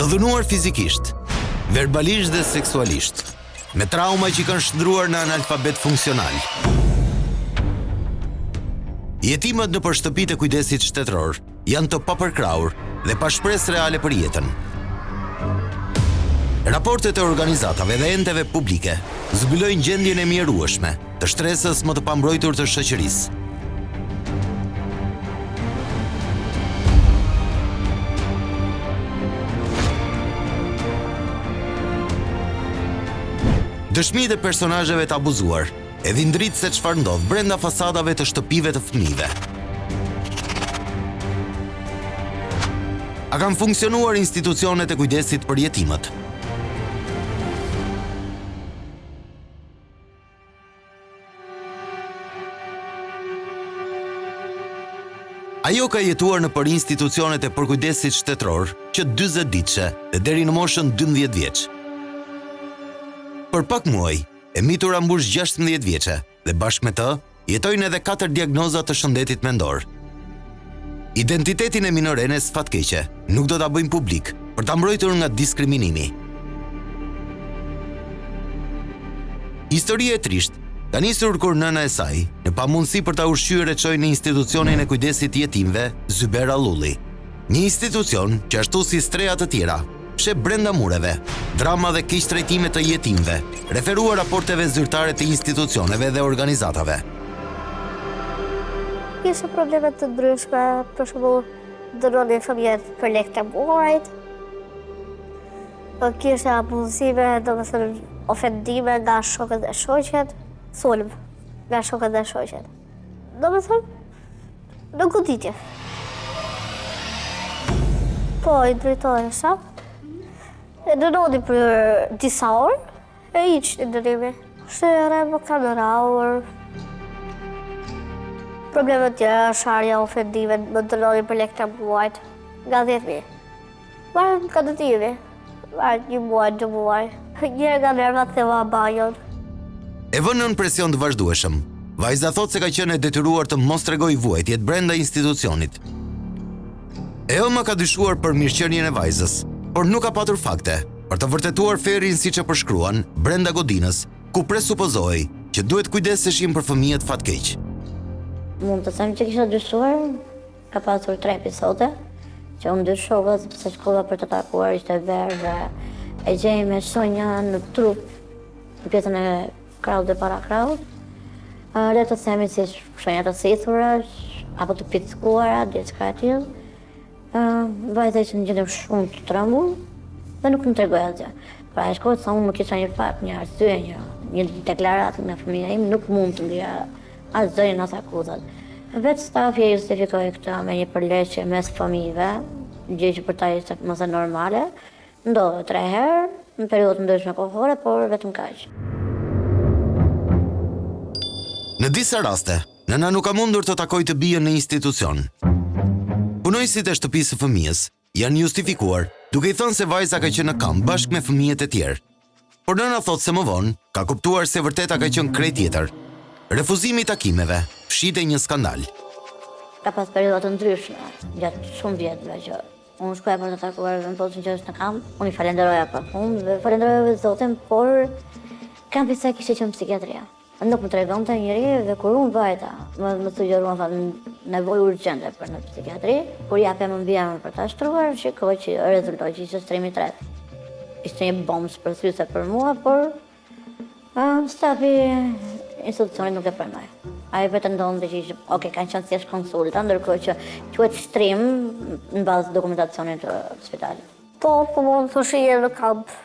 Të dhunuar fizikisht, verbalisht dhe seksualisht, me trauma që kanë shndruar në analfabet funksional. Jetimet në shtëpitë e kujdesit shtetëror janë të papërkrahur dhe pa shpresë reale për jetën. Raportet e organizatave dhe enteve publike zbulojnë gjendjen e mjerueshme të shtresës më të pambrojtur të shoqërisë. Dëshmitë e personazheve të abuzuar e dhindrit se çfarë ndodh brenda fasadave të shtëpive të fëmijëve. A kanë funksionuar institucionet e kujdesit për jetimet? Ajo ka jetuar në për institucionet e përkujdesit shtetëror që 40 ditëshe dhe deri në moshën 12 vjeç. Për pak muaj, e mitura mbush 16 vjeçe dhe bashkë me të, jetojnë edhe 4 diagnoza të shëndetit mendor. Identitetin e minorenes fatkeqe nuk do ta bëjmë publik për ta mbrojtur nga diskriminimi. Historia e trisht ka nisur kur nëna e saj, në pamundësi për ta ushqyer e çoi në institucionin e kujdesit jetimve Zyber Allulli, një institucion që ashtu si streha të tjera sheh brenda mureve drama dhe keq trajtime të jetimve, referuar raporteve zyrtare të institucioneve dhe organizatave. Kisha probleme të ndryshme, për shembull, dënoni fëmijët për lekë të muajit. Kisha abuzime, domethënë ofendime nga shokët dhe shoqet, sulm nga shokët dhe shoqet. Domethënë në goditje. Po, i drejtohesha. E dënoni për disa orë, e iqni dënimi. Shere më kanë rrahur. Problemet tjera, sharja, ofendime, më dënoni për lekë të muajt, nga 10.000. Marrën ka dëtimi, marrën 1 muaj, 2 muaj. Njërë nga nervat theva banjon. E vënë nën presion të vazhdueshëm, vajza thot se ka qenë e detyruar të mos tregojë vuajtjet brenda institucionit. Elma ka dyshuar për mirëqenien e vajzës, por nuk ka patur fakte për të vërtetuar ferin siç e përshkruan brenda godinës, ku presupozohej që duhet kujdeseshin për fëmijët fatkeq. Mund të them që kisha dyshuar, ka pasur 3 episode, që unë dyshova sepse shkova për të takuar ishte verë dhe e gjej me shonja në trup, në pjesën e krahut dhe para krahut. Le të themi si shonja të sithura, apo të pickuara, diçka e tillë. Vajza ishte në gjendje shumë të trembur dhe nuk më tregoi asgjë. Pra e shkoi sa unë nuk kisha një fakt, një arsye, një deklaratë nga fëmia im, nuk mund të ndija as zërin as akuzat. Vetë stafi e justifikoi këtë me një përleqje mes fëmijëve, gjë që për ta ishte mos e normale. Ndodhi 3 herë, në periudhë të ndryshme kohore, por vetëm kaq. Në disa raste, nëna nuk ka mundur të takojë të bijën në institucion. Punojësit e shtëpisë së fëmijës janë justifikuar duke i thënë se vajza ka qenë në kamp bashkë me fëmijët e tjerë. Por nëna thotë se më vonë ka kuptuar se vërteta ka qenë krejt tjetër. Refuzimi i takimeve fshitej një skandal. Ka pas periudha të ndryshme, gjatë shumë vjetëve që unë shkoja për të takuar dhe më thosin që është në kamp. Unë i falenderoja profundo dhe falenderoj Zotin, por kampi i saj kishte qenë psikiatria. Nuk më tregonte njëri dhe kur unë vajta, më sugjeruan nevojë urgjente për në psikiatri, kur japem mbiemër për ta shtruar, shikoj që rezultoi që ishte strimi 3. Ishte një bombë shpërthyese për mua, por stafi institucionit nuk e pranoi. Ai pretendonte që ishte, kanë qenë thjesht konsulta, ndërkohë që quhet shtrim në bazë dokumentacionit të spitalit. Po mund të shihej në kamp.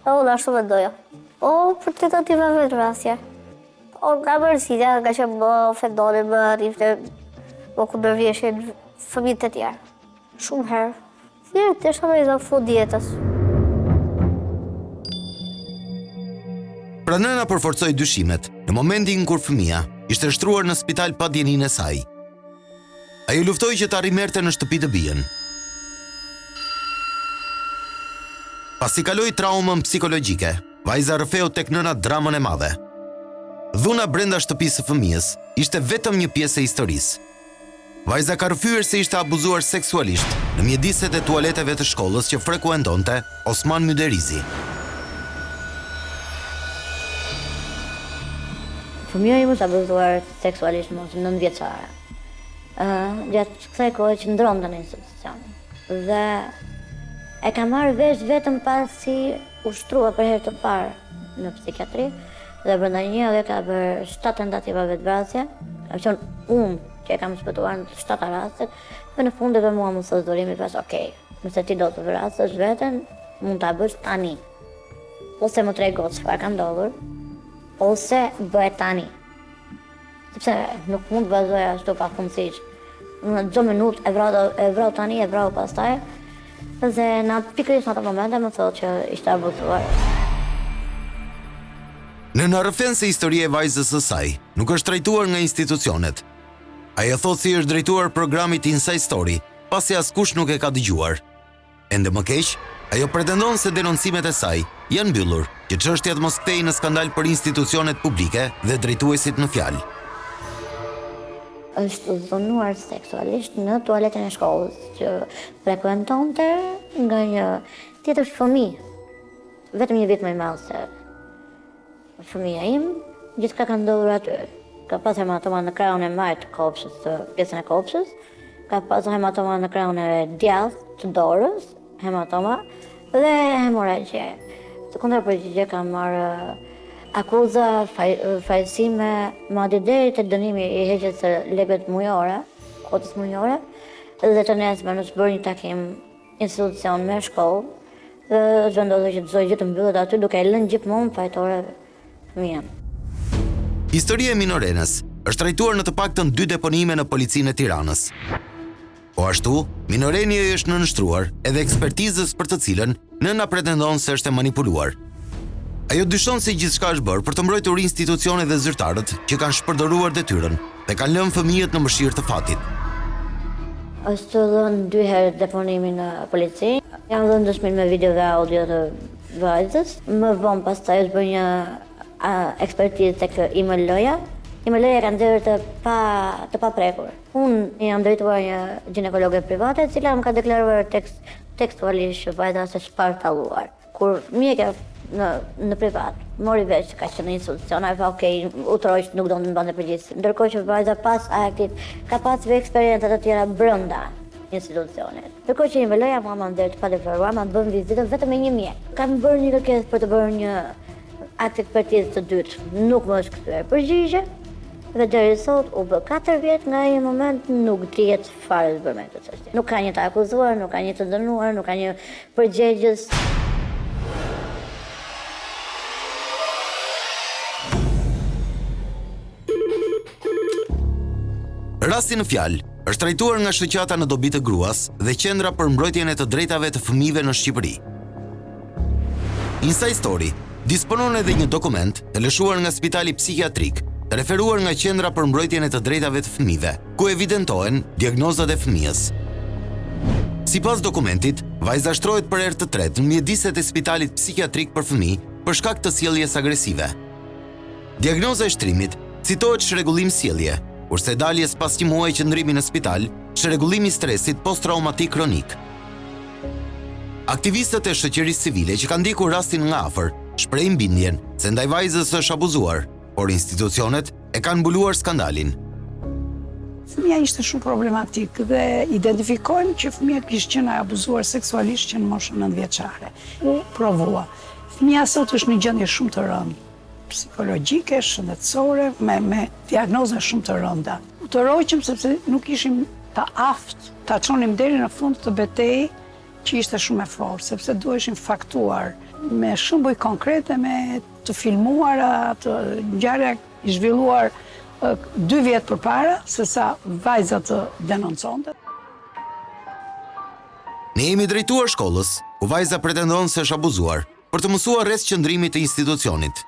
Unë ashtu mendoja. Për tentativa vetvrasje. Nga mërësitja, nga që më ofendoni, më rrifte, më kundërvjeshin fëmijët e tjerë. Shumë herë. Të isha me i zanë fund jetës. Pra nëna përforcoi dyshimet në momentin kur fëmia ishte shtruar në spital pa dieninë e saj. Ajo luftoi që ta rrimerte në shtëpi të bijën. Pasi kaloi traumën psikologjike, vajza rrëfeu tek nëna dramën e madhe. Dhuna brenda shtëpisë së fëmijës ishte vetëm një pjesë e historisë. vajza ka rrëfyer se ishte abuzuar seksualisht në mjediset e tualeteve të shkollës që frekuentonte Osman Myderizi. Fëmija im është abuzuar seksualisht mos 9 vjeçare. Gjatë kësaj kohe që ndronte në institucion. Dhe e ka marrë vesh vetëm pasi ushtrua për herë të parë në psikiatri dhe brenda një javë ka bërë 7 tentativa vetvrasje. Ka qenë unë që e kam shpëtuar në 7 rastet, dhe në fund edhe mua më thos dorimi pas, okej, nëse ti do të vrasësh veten, mund ta bësh tani. Ose më trego çfarë ka ndodhur, ose bëhet tani. Sepse nuk mund të vazhdoj ashtu pafundësisht. Në çdo minutë e vrau tani, e vrau pastaj. Dhe pikërisht në ato momente më thotë që ishte abuzuar. Në rrëfen se historia e vajzës së saj nuk është trajtuar nga institucionet. Ajo thotë si është drejtuar programit Inside Story, pasi askush nuk e ka dëgjuar. Ende më keq, ajo pretendon se denoncimet e saj janë mbyllur, që çështjat mos kthehej në skandal për institucionet publike dhe drejtuesit në fjalë. Është dhunuar seksualisht në tualetën e shkollës, që frekuentonte nga një tjetër fëmijë, vetëm një vit më i madh se fëmija im, gjithçka ka ndodhur aty. Ka pasur hematoma në krahun e majtë të kopshës, të pjesën e kopshës, ka pasur hematoma në krahun e djathtë të dorës, hematoma dhe hemorragje. Sekondar përgjigje ka marrë akuza, fajësime, madje deri te dënimi i heqjes së lekëve mujore, kotës mujore, dhe të nesër është bërë një takim institucion me shkollë dhe vendosur që çdo gjë të mbyllet aty duke e lënë gjithmonë fajtore fëmijën. Historia e minorenës është trajtuar në të paktën 2 deponime në policinë e Tiranës. Po ashtu, minoreni është nënshtruar edhe ekspertizës për të cilën nëna pretendon se është e manipuluar. Ajo dyshon se gjithçka është bërë për të mbrojtur institucionet dhe zyrtarët që kanë shpërdoruar detyrën dhe kanë lënë fëmijët në mëshirë të fatit. Është dhënë 2 herë deponimi në polici. Jam dhënë dëshminë me video dhe audio të vajzës. Më vonë pastaj është bërë një ekspertizë tek IML-ja. IML-ja ka nxjerrë të paprekur. Unë jam drejtuar një ginekologe private, e cila më ka deklaruar tekstualisht që vajza është shpartalluar. Kur mjekja në privat mori vesh që ka qenë në institucion, ai tha okej, utroj që nuk do të mbante përgjegjësi. Ndërkohë që vajza pas aktit ka pasur eksperienca të tjera brenda institucionit. Ndërkohë që IML-ja mua më nxjerr të padeklaruar, më bën vizitë vetëm me një mjek. Kam bërë një kërkesë për të bërë një akt ekspertizë të dytë, nuk më është kthyer përgjigje, dhe deri sot u bë 4 vjet nga ai moment nuk dihet fare të bërë me këtë çështje. Nuk ka një të akuzuar, nuk ka një të dënuar, nuk ka një përgjegjës. Rasti në fjalë është trajtuar nga shoqata në dobi të gruas dhe qendra për mbrojtjen e të drejtave të fëmijëve në Shqipëri. Inside Story disponon edhe një dokument të lëshuar nga Spitali Psikiatrik, të referuar nga Qendra për mbrojtjen e të drejtave të fëmijëve, ku evidentohen diagnozat e fëmijës. Sipas dokumentit, vajza shtrohet për herë të tretë në mjediset e Spitalit Psikiatrik për fëmijë për shkak të sjelljes agresive. Diagnoza e shtrimit citohet çrregullim sjellje, kurse daljes pas një muaji qëndrimi në spital, çrregullim i stresit posttraumatik kronik. Aktivistët e shoqërisë civile që kanë ndjekur rastin nga afër shprehin bindjen se ndaj vajzës është abuzuar, por institucionet e kanë mbuluar skandalin. Fëmija ishte shumë problematik dhe identifikojnë që fëmija kishte qenë abuzuar seksualisht që në moshën 9 vjeçare. U provua. Fëmija sot është në gjendje shumë të rëndë, psikologjike, shëndetësore, me diagnoza shumë të rënda. U të roqëm sepse nuk ishim të aftë, ta çonim deri në fund të betejë që ishte shumë e fortë, sepse duheshim faktuar me shembuj konkrete, me të filmuara, të ngjarja i zhvilluar 2 vjet përpara, sesa vajza të denonconte. Ne jemi drejtuar shkollës, ku vajza pretendon se është abuzuar, për të mësuar rreth qëndrimit të institucionit.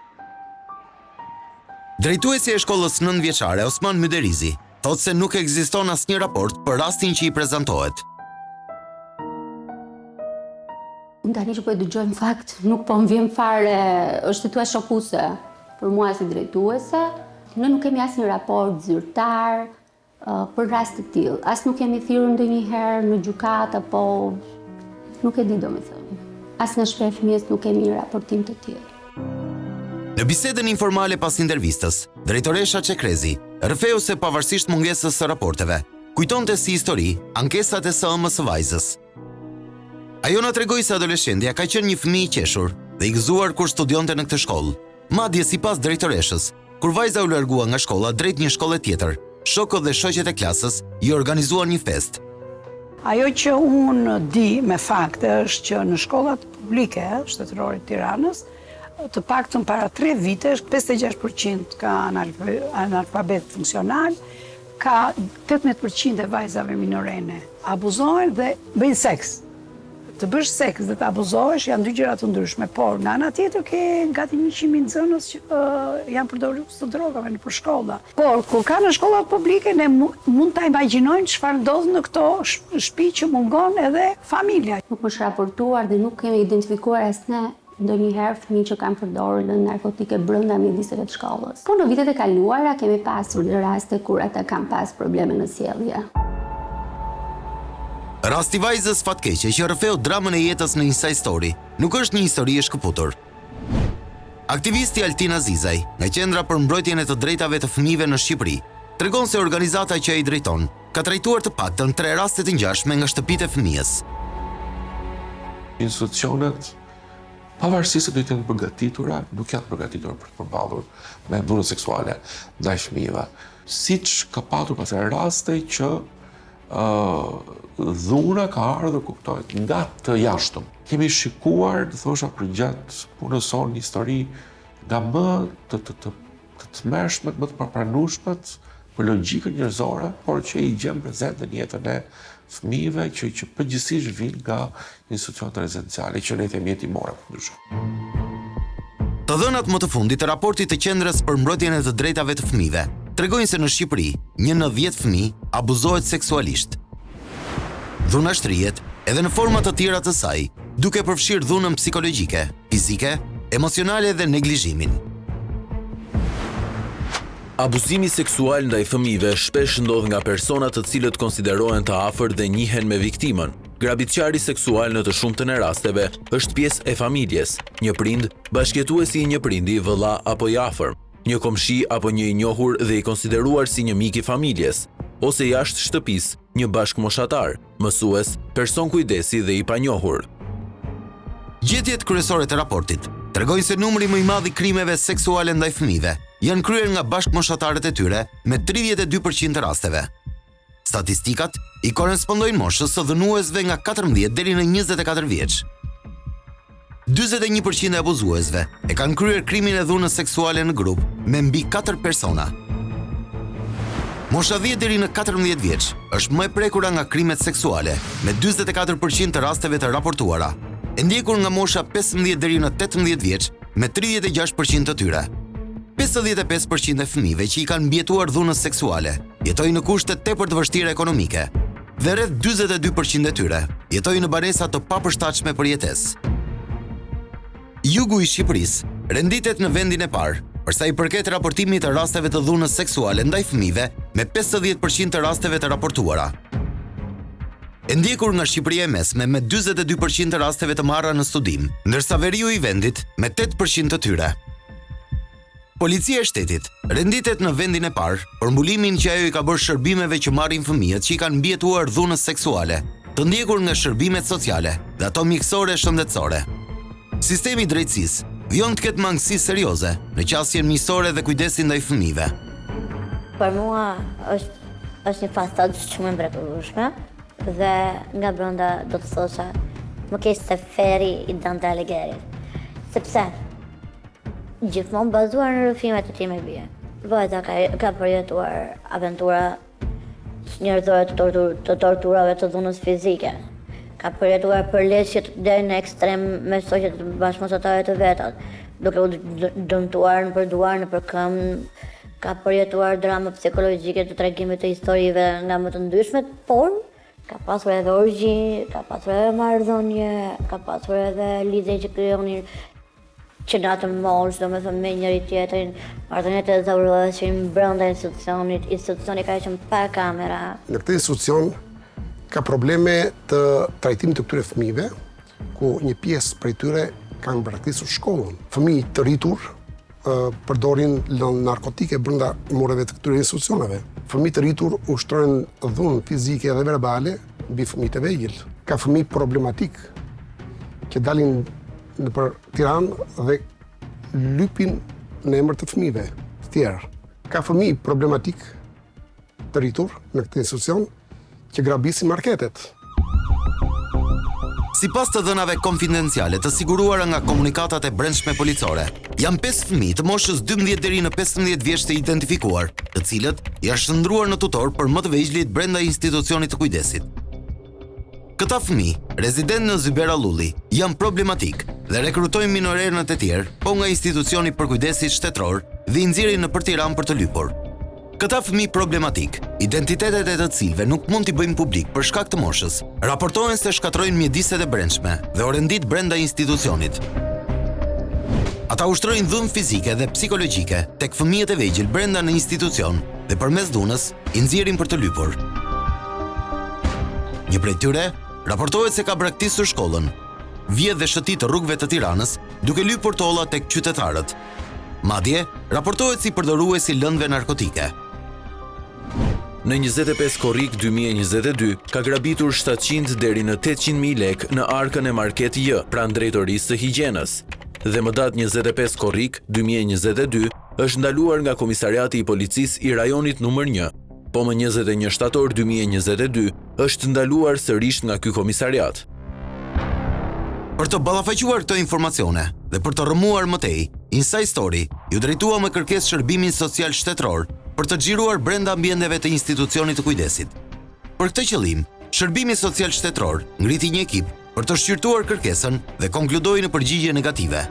Drejtuesi e shkollës 9 vjeçare, Osman Myderizi, thotë se nuk ekziston asnjë raport për rastin që i prezantohet. Unë tani që po e dëgjoj në fakt, nuk po më vjen fare, është situatë shokuese për mua si drejtuese. Ne nuk kemi asnjë raport zyrtar, për rast të tillë. As nuk kemi thirrur ndonjëherë në gjykatë apo nuk e di domethënë. As në shpreh fëmijës nuk kemi një raportim të tillë. Në bisedën informale pas intervistës, drejtoresha Çekrezi rrëfeu se pavarësisht mungesës së raporteve, kujtonte si histori ankesat e SOM-s së vajzës. Ajo na tregoi se adoleshentja ka qenë një fëmijë i qeshur dhe i gëzuar kur studionte në këtë shkollë. Madje sipas drejtoreshës, kur vajza u largua nga shkolla drejt një shkolle tjetër, shokët dhe shoqet e klasës i organizuan një festë. Ajo që unë di me fakte është që në shkollat publike shtetërore të Tiranës, të paktën para 3 vitesh, 56% ka analfabet funksional, ka 18% e vajzave minorene abuzohen dhe bëjnë seks. Të bësh seks dhe të abuzohesh janë dy gjëra të ndryshme, por nga ana tjetër ke gati 100.000 nxënës që janë përdorur të drogave nëpër shkolla. Por kur ka në shkollat publike ne mund ta imagjinojmë çfarë ndodh në këto shtëpi që mungon edhe familja. Nuk është raportuar dhe nuk kemi identifikuar asnjë ndonjëherë fëmijë që kanë përdorur narkotike brenda mjediseve të shkollës. Po në vitet e kaluara kemi pasur raste kur ata kanë pas probleme në sjellje. Rasti vajzës fatkeqe që rrëfeu dramën e jetës në Inside Story nuk është një histori e shkëputur. Aktivisti Altin Azizaj, nga Qendra për mbrojtjen e të drejtave të fëmijëve në Shqipëri, tregon se organizata që ai drejton ka trajtuar të paktën 3 raste të ngjashme nga shtëpitë e fëmijës. Institucionet, pavarësisht se do të jenë përgatitura, nuk janë përgatitur për të përballur me dhunën seksuale ndaj fëmijëve. Siç ka patur pastaj raste që dhuna ka ardhur, kuptohet, nga të jashtëm. Kemi shikuar, thosha, përgjatë punës sonë një histori nga më të tmerrshmet, më të papranueshmet për logjikën njerëzore, por që i gjem prezente në jetën e fëmijëve që përgjithsisht vijnë nga institucionet rezidenciale që ne themi jetimore ndryshe. Të dhënat më të fundit të raportit të Qendrës për mbrojtjen e të drejtave të fëmijëve tregojnë se në Shqipëri, 1 në 10 fëmijë abuzohet seksualisht. Dhuna shtrihet edhe në forma të tjera të saj, duke përfshirë dhunën psikologjike, fizike, emocionale dhe neglizhimin. Abuzimi seksual ndaj fëmijëve shpesh ndodh nga persona të cilët konsiderohen të afërt dhe njihen me viktimën. Grabitqari seksual në të shumtën e rasteve është pjesë e familjes, një prind, bashkëjetuesi i një prindi, vëlla apo i afërm, një komshi apo një i njohur dhe i konsideruar si një mik i familjes, ose jashtë shtëpisë, një bashkëmoshatar, mësues, person kujdesi dhe i panjohur. Gjetjet kryesore të raportit tregojnë se numri më i madh i krimeve seksuale ndaj fëmijëve janë kryer nga bashkëmoshatarët e tyre me 32% të rasteve. Statistikat i korespondojnë moshës së dhënuesve nga 14 deri në 24 vjeç. 41% e abuzuesve e kanë kryer krimin e dhunës seksuale në grup me mbi 4 persona. Mosha 10 deri në 14 vjeç është më e prekura nga krimet seksuale, me 44% të rasteve të raportuara, e ndjekur nga mosha 15 deri në 18 vjeç me 36% të tyre. 55% e fëmijëve që i kanë mbijetuar dhunës seksuale jetojnë në kushte tepër të vështira ekonomike dhe rreth 42% e tyre jetojnë në banesa të papërshtatshme për jetesë. Jugu i Shqipërisë renditet në vendin e parë për sa i përket raportimit të rasteve të dhunës seksuale ndaj fëmijëve me 50% të rasteve të raportuara. E ndjekur nga Shqipëria e Mesme me 42% të rasteve të marra në studim, ndërsa veriu i vendit me 8% të tyre. Policia e shtetit renditet në vendin e parë për mbulimin që ajo i ka bërë shërbimeve që marrin fëmijët që i kanë mbijetuar dhunës seksuale, të ndjekur nga shërbimet sociale dhe ato mjekësore shëndetësore. Sistemi i drejtësisë vjen të ketë mangësi serioze në qasjen miqësore dhe kujdesin ndaj fëmijëve. Për mua është një fasadë shumë e mrekullueshme dhe nga brenda do të thosha më keq se feri i Dante Alighieri. Sepse gjithmonë bazuar në rrëfimet e tij me bie. Vajza ka përjetuar aventura njerëzore të torturave të dhunës fizike. Ka përjetuar përleshje deri në ekstrem me shoqet bashkëmoshatare të veta, duke u dëmtuar në përduar, në përkëmbë. Ka përjetuar drama psikologjike të tregimit të historive nga më të ndryshmet, por ka pasur edhe orgji, ka pasur edhe marrëdhënie, ka pasur edhe lidhje që krijonin që na të mosh, domethënë me njëri tjetrin, marrëdhëniet e zaurëshin brenda institucionit, institucioni ka qenë pa kamera. Në këtë institucion ka probleme të trajtimit të këtyre fëmijëve, ku një pjesë prej tyre kanë braktisur shkollën. Fëmijë të rritur përdorin narkotike brenda mureve të këtyre institucioneve. Fëmijë të rritur ushtrojnë dhunë fizike dhe verbale mbi fëmijët e vegjël. Ka fëmijë problematik që dalin nëpër Tiranë dhe lypin në emër të fëmijëve të tjerë. Ka fëmijë problematik të rritur në këtë institucion që grabisin marketet. Sipas të dhënave konfidenciale të siguruara nga komunikatat e brendshme policore, janë 5 fëmijë të moshës 12 deri në 15 vjeç të identifikuar, të cilët janë shndruar në tutor për më të vegjëlit brenda institucionit të kujdesit. Këta fëmijë, rezident në Zyber Allulli, janë problematik dhe rekrutojnë minorenët e tjerë, po nga institucioni për kujdesit shtetror dhe i nxjerrin nëpër Tiranë për të lypur. Këta fëmijë problematik, identitetet e të cilëve nuk mund t'i bëjmë publik për shkak të moshës, raportohen se shkatrojnë mjediset e brendshme dhe orëndit brenda institucionit. Ata ushtrojnë dhunë fizike dhe psikologjike tek fëmijët e vegjël brenda në institucion dhe përmes dhunës i nxjerrin për të lypur. Një prej tyre raportohet se ka braktisur shkollën, vjedh dhe shëtit të rrugëve të Tiranës duke lypur tolla tek qytetarët. Madje raportohet si përdoruesi lëndëve narkotike. Në 25 korrik 2022, ka grabitur 700 deri në 800.000 lek në arkën e Market J, pranë drejtorisë së higjienës. Dhe më datë 25 korrik 2022, është ndaluar nga Komisariati i Policisë i rajonit numër 1, po më 21 shtator 2022 është ndaluar sërish nga ky komisariat. Për të ballafaquar këto informacione dhe për të rrëmuar më tej, Inside Story ju drejtua me kërkesë shërbimin social shtetror për të xhiruar brenda ambienteve të institucionit të kujdesit. Për këtë qëllim, Shërbimi Social Shtetror ngriti një ekip për të shqyrtuar kërkesën dhe konkludoi në përgjigje negative.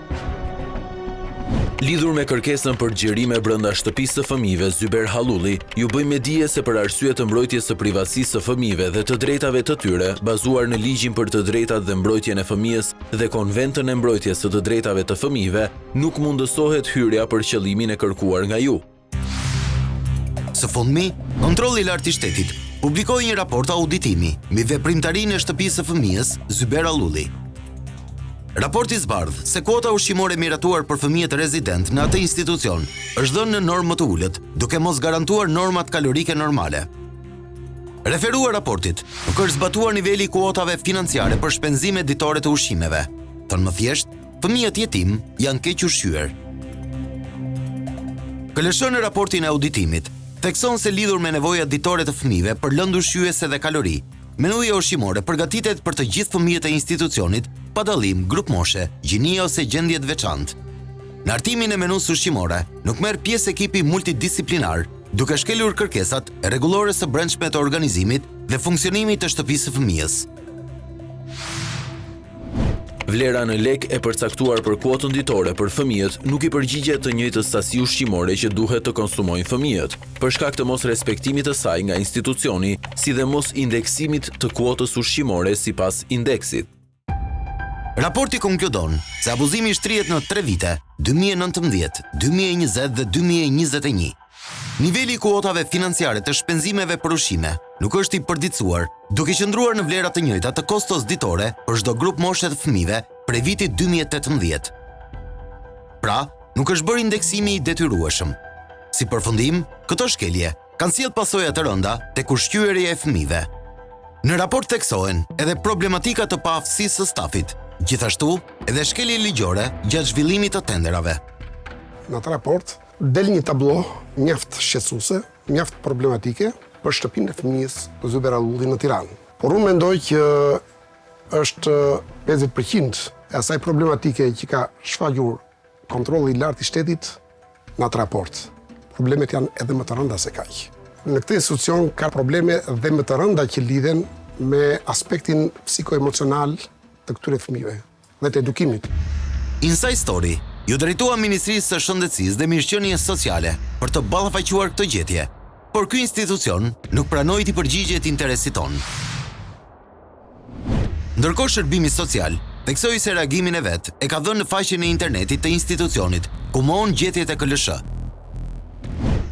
Lidhur me kërkesën për xhirime brenda shtëpisë së fëmijëve Zyber Allulli, ju bëjmë dije se për arsye të mbrojtjes së privatësisë së fëmijëve dhe të drejtave të tyre, bazuar në ligjin për të drejtat dhe mbrojtjen e fëmijës dhe konventën e mbrojtjes së të drejtave të fëmijëve, nuk mundësohet hyrja për qëllimin e kërkuar nga ju. Së fundmi, kontrolli i lartë i shtetit publikoi një raport auditimi mbi veprimtarinë e shtëpisë së fëmijës Zyber Allulli. Raporti zbardh se kuota ushqimore miratuar për fëmijët rezident në atë institucion është dhënë në normë më të ulët, duke mos garantuar normat kalorike normale. Referuar raportit, nuk është zbatuar niveli i kuotave financiare për shpenzime ditore të ushqimeve. Thënë më thjesht, fëmijët jetim janë keq ushqyer. KLSH në raportin e auditimit thekson se lidhur me nevojat ditore të fëmijëve për lëndë ushqyese dhe kalori, menuja ushqimore përgatitet për të gjithë fëmijët e institucionit, pa dallim, grup moshe, gjinie ose gjendje të veçantë. Në hartimin e menus ushqimore, nuk merr pjesë ekipi multidisiplinar, duke shkelur kërkesat e rregullore së brendshme të organizimit dhe funksionimit të shtëpisë së fëmijës. Vlera në lek e përcaktuar për kuotën ditore për fëmijët nuk i përgjigjet të njëjtës sasi ushqimore që duhet të konsumojnë fëmijët, për shkak të mos respektimit të saj nga institucioni, si dhe mos indeksimit të kuotës ushqimore sipas indeksit. Raporti konkludon se abuzimi shtrihet në 3 vite, 2019, 2020 dhe 2021. Niveli i kuotave financiare të shpenzimeve për ushqime nuk është i përditësuar, duke qëndruar në vlera të njëjta të kostos ditore për çdo grup moshe të fëmijëve prej vitit 2018. Pra, nuk është bërë indeksimi i detyrueshëm. Si përfundim, këto shkelje kanë sjellë pasoja të rënda tek ushqyerja e fëmijëve. Në raport theksohen edhe problematika të paaftësisë së stafit, gjithashtu edhe shkelje ligjore gjatë zhvillimit të tenderave. Në atë raport del një tablo mjaft shqetësuese, mjaft problematike për shtëpinë e fëmijës Zyber Allulli në Tiranë. Por unë mendoj që është 50% e asaj problematike që ka shfaqur kontrolli i lartë i shtetit në atë raport. Problemet janë edhe më të rënda se kaq. Në këtë institucion ka probleme dhe më të rënda që lidhen me aspektin psikoemocional të këtyre fëmijëve dhe të edukimit. Inside Story ju drejtua Ministrisë së Shëndetësisë dhe Mirëqenies Sociale për të ballafaquar këtë gjetje, por ky institucion nuk pranoi të përgjigjet interesit ton. Ndërkohë Shërbimi Social Theksoi se reagimin e vet e ka dhënë në faqen e internetit të institucionit, ku mohon gjetjet e KLSH.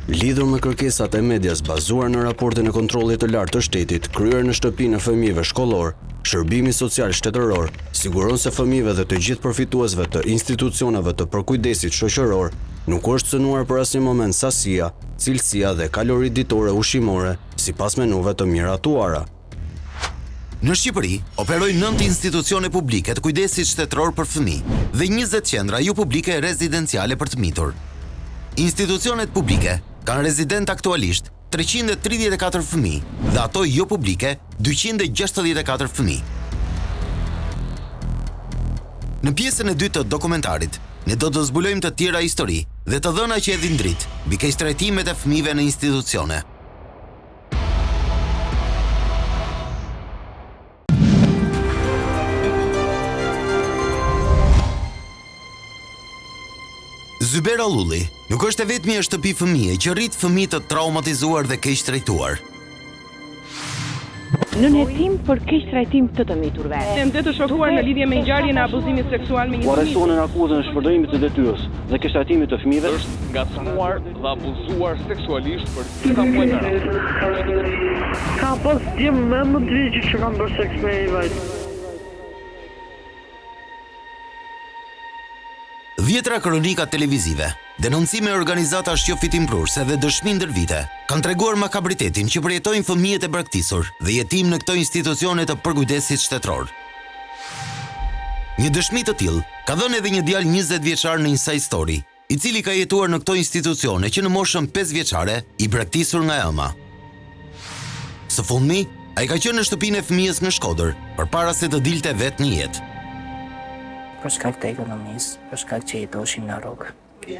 Lidhur me kërkesat e medias bazuar në raportin e kontrollit të lartë të shtetit kryer në shtëpinë e fëmijëve shkollor, Shërbimi Social Shtetëror siguron se fëmijëve dhe të gjithë përfituesve të institucioneve të përkujdesit shoqëror nuk është cënuar për asnjë moment sasia, cilësia dhe kalori ditore ushqimore sipas menuve të miratuara. Në Shqipëri, operojnë 9 institucione publike të kujdesit shtetëror për fëmijë dhe 20 qendra jo publike rezidenciale për të mitur. Institucionet publike kanë rezident aktualisht 334 fëmijë dhe ato jo publike 264 fëmijë. Në pjesën e dytë të dokumentarit, ne do të zbulojmë të tjera histori dhe të dhëna që edhin dritë mbi keqtrajtimet e fëmijëve në institucione. Zyber Allulli nuk është e vetmja shtëpi fëmije që rrit fëmijë të traumatizuar dhe keq trajtuar. Në hetim për keq trajtim të miturve. Jam të shokuar në lidhje me ngjarjen e abuzimit seksual me një fëmijë. U arrestuan në akuzën e shpërdrimit të detyrës dhe keq trajtimit të fëmijëve. Është ngacmuar dhe abuzuar seksualisht për disa muaj më radhë. Ka pas djem më të vjeç që kam bërë seks me një vajzë. Dhjetra kronika televizive, denoncime organizatash jo fitimprurse dhe dëshmi ndër vite, kanë treguar makabritetin që përjetojnë fëmijët e braktisur dhe jetim në këto institucione të përkujdesit shtetëror. Një dëshmi të tillë ka dhënë edhe një djalë 20 vjeçar në Inside Story, i cili ka jetuar në këto institucione që në moshën 5 vjeçare i braktisur nga ëma. Së fundmi, ai ka qenë në shtëpinë e fëmijës në Shkodër, përpara se të dilte vetë në jetë. Për shkak të ekonomisë, për shkak që jetoshim në rrugë.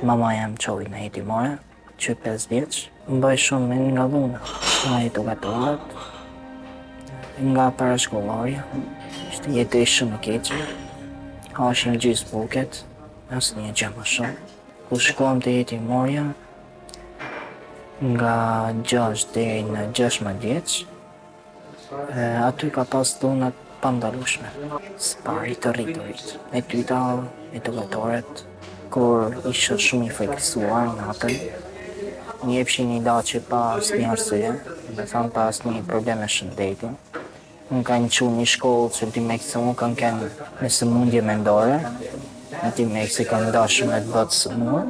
Mama jam çoi në hetimore, që 5 vjeç, më bëj shumë me nga dhuna, nga edukatorat, nga parashkolloria, ishte jetoj shumë e keqe, hashim gjysë buket, asnjë gjë më shumë. Ku shkuam te hetimorja, nga 6 deri në 16 vjeç, aty ka pas dhunat pandalushme, spari të rriturit, e dyta edukatorët, kur isha shumë i frikësuar natën, më jepshin ilaçe pa asnjë arsye, me thanë pa asnjë probleme shëndeti. Më kanë çuar në shkollë që ti me kësë më kanë kënë në sëmundje mendore, ti me kësë kanë dashur me të bëtë sëmur.